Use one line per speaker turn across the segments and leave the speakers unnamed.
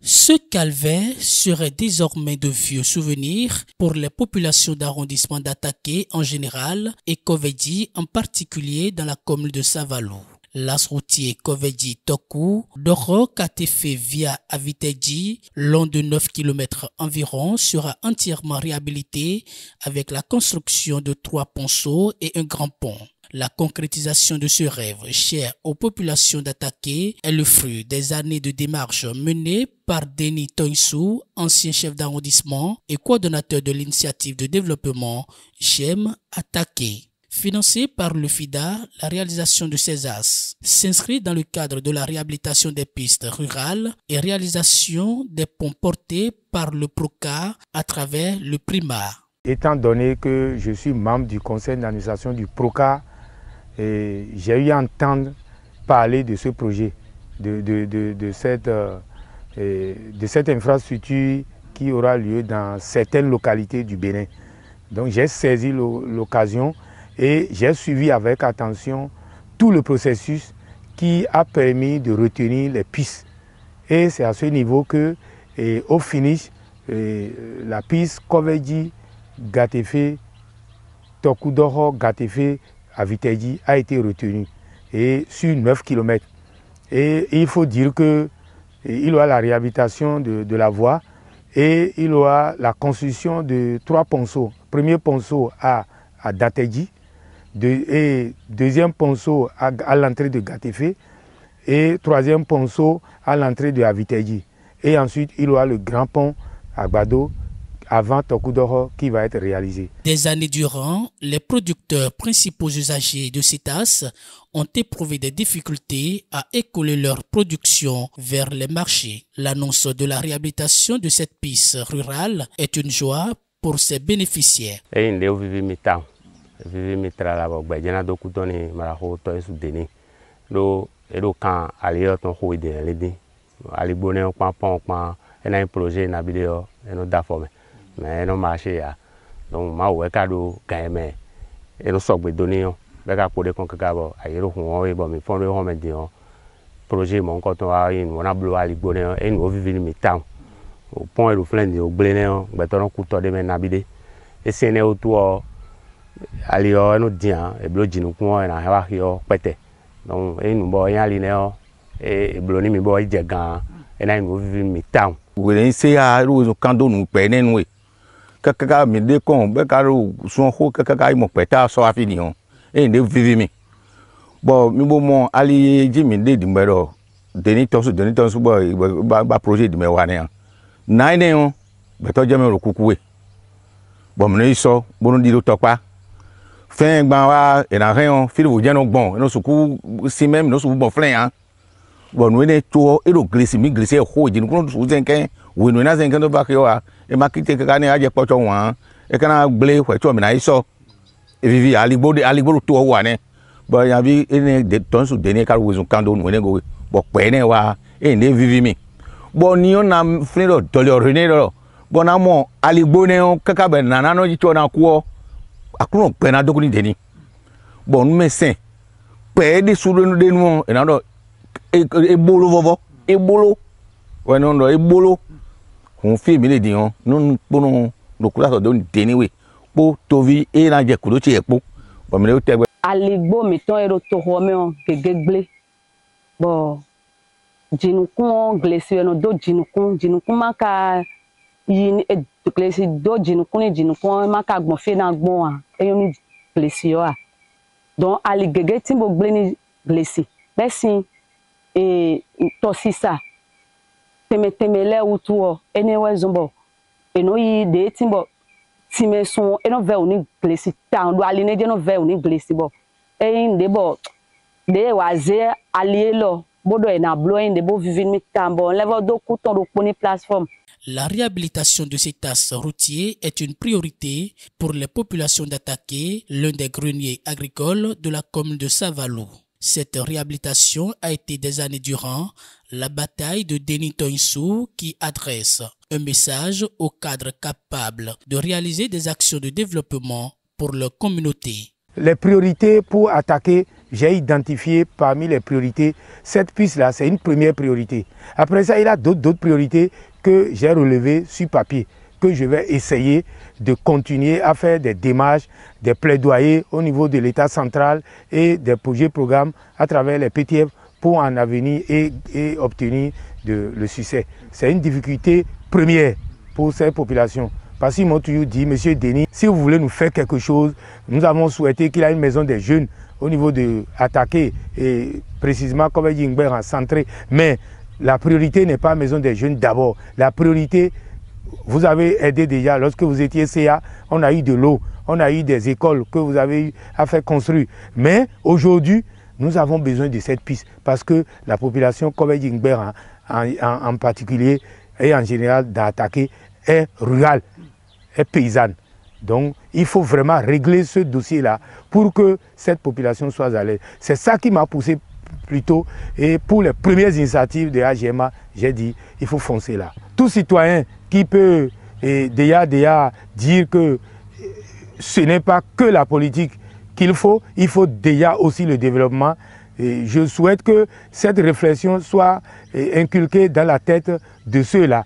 Ce calvaire serait désormais de vieux souvenirs pour les populations d'arrondissement d'Ataké en général et Kovedi en particulier dans la commune de Savalo. L'as routier Kovedi-Toku d'Oro Katefe via Aviteji, long de 9 km environ, sera entièrement réhabilité avec la construction de 3 ponceaux et un grand pont. La concrétisation de ce rêve, cher aux populations d'Ataké, est le fruit des années de démarches menées par Denis Toinsou, ancien chef d'arrondissement et coordonnateur de l'initiative de développement J'aime Ataké. Financé par le FIDA, la réalisation de ces axes s'inscrit dans le cadre de la réhabilitation des pistes rurales et réalisation des ponts portés par le PROCA à travers le Primar.
Étant donné que je suis membre du conseil d'administration du PROCA, j'ai eu à entendre parler de ce projet, de cette infrastructure qui aura lieu dans certaines localités du Bénin. Donc j'ai saisi l'occasion et j'ai suivi avec attention tout le processus qui a permis de retenir les pistes. Et c'est à ce niveau que, au finish, la piste Kovedi, Gatefe, Tokudoro, Gatefe, Aviteji a été retenue et sur 9 km. Et il faut dire qu'il y aura la réhabilitation de la voie et il y aura la construction de 3 ponceaux. Premier ponceau à Dateji, et deuxième ponceau à l'entrée de Gatefe et troisième ponceau à l'entrée de Aviteji. Et ensuite, il y aura le grand pont à Gbado avant Tokudoro qui va être réalisé.
Des années durant, les producteurs principaux usagers de CETAS ont éprouvé des difficultés à écouler leur production vers les marchés. L'annonce de la réhabilitation de cette piste rurale est une joie pour ses bénéficiaires.
Mais non marché ya donc ma ouais cadeau gagne et no sogbe donné be ka pode kon kaka bo ayero hun we bo mi fon we ho me di on projet mon ko to a yin wona blo ali gbone e no vivi mi town o pon e ro flen ni o gble ne on gbe to no ku to de me nabide e sene o to ali o no dian e blo jinu kun o na he wa hi o pete donc e nu bo yan ali ne o e blo ni mi bo je gan e na no vivi mi town
we say a ro kando nu pe ne nu kaka mi de kon be ka ro sun ho kaka mo peta so afini on e de vivi mi bo mi bo mo ali ji mi de di mbero Denis Toinsou ba projet di me wa ne na ne on be to je me ro kuku we bo mi so bo no di lo topa fin gba wa e na ren on fi wo je no gbon no suku si même no suku bon flen han bon nous ne to e ro glisse mi glisse ho ji no su zenken we no na zenken do ba ke wa e ma kite ka ni aje pocho wan e kana gble hwe to mi na iso e vivi aligbo to wa ne bo ya bi ene de Toinsou de ne ka wo zun kando no ne go bo pe ne wa e ne vivi mi bo ni on na frin do le rene do bo na mo aligbo ne on kaka be na no ji to na ku akuno pe na dokuni de ni bo nu mesen pe de su de nu e na do ebolo vovo ebolo we no do ebolo on fi mi le di on no pono no kula so do de ni we po tovi e na je kulo ti epo bo mi le te
aligbo mi ton ero to ho me on gegegble bo jinukun glesi no do jinukun maka yin e glesi do jinukun maka gbon fe na gbon an eyan mi glesi yo a don aligege tin bo gble ni glesi besin e tosisa temetemele utuo enewe zumbo eno yi de timbo time son eno ve oni glesi town do aline je no ve oni glesi bo de bo de waze alielo bodo e na blo de bo vivin mi tambo level do kuton do poni plateforme.
La réhabilitation de cet axe routier est une priorité pour les populations d'Ataké, l'un des greniers agricoles de la commune de Savalo. Cette réhabilitation a été des années durant la bataille de Denis Toinsou qui adresse un message aux cadres capables de réaliser des actions de développement pour leur communauté.
Les priorités pour attaquer, j'ai identifié parmi les priorités, cette piste-là, c'est une première priorité. Après ça, il y a d'autres priorités que j'ai relevées sur papier, que je vais essayer de continuer à faire des démarches, des plaidoyers au niveau de l'État central et des projets programmes à travers les PTF pour en avenir et obtenir le succès. C'est une difficulté première pour ces populations. Parce qu'ils m'ont toujours dit, Monsieur Denis, si vous voulez nous faire quelque chose, nous avons souhaité qu'il y ait une maison des jeunes au niveau de Ataké et précisément comme Yingber en centré. Mais la priorité n'est pas la maison des jeunes d'abord. La priorité, vous avez aidé déjà lorsque vous étiez CA, on a eu de l'eau, on a eu des écoles que vous avez eu à faire construire. Mais aujourd'hui, nous avons besoin de cette piste parce que la population comme Yingber en particulier et en général d'Ataké est rurale, est paysanne. Donc, il faut vraiment régler ce dossier-là pour que cette population soit à l'aise. C'est ça qui m'a poussé plutôt. Et pour les premières initiatives de AGMA, j'ai dit, il faut foncer là. Tout citoyen qui peut déjà dire que ce n'est pas que la politique qu'il faut, il faut déjà aussi le développement. Et je souhaite que cette réflexion soit inculquée dans la tête de ceux-là.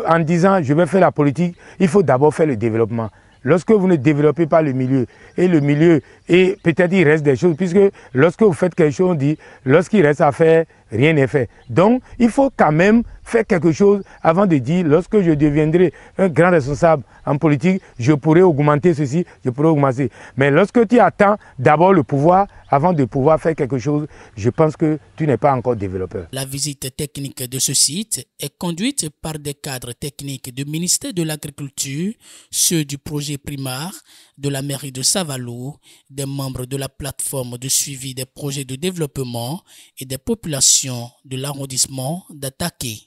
En disant je vais faire la politique, il faut d'abord faire le développement. Lorsque vous ne développez pas le milieu, et peut-être il reste des choses, puisque lorsque vous faites quelque chose, on dit, lorsqu'il reste à faire, rien n'est fait. Donc, il faut quand même faire quelque chose avant de dire, lorsque je deviendrai un grand responsable en politique, je pourrai augmenter ceci, je pourrai augmenter. Mais lorsque tu attends d'abord le pouvoir, avant de pouvoir faire quelque chose, je pense que tu n'es pas encore développeur.
La visite technique de ce site est conduite par des cadres techniques du ministère de l'Agriculture, ceux du projet Primar, de la mairie de Savalou, des membres de la plateforme de suivi des projets de développement et des populations de l'arrondissement d'Ataké.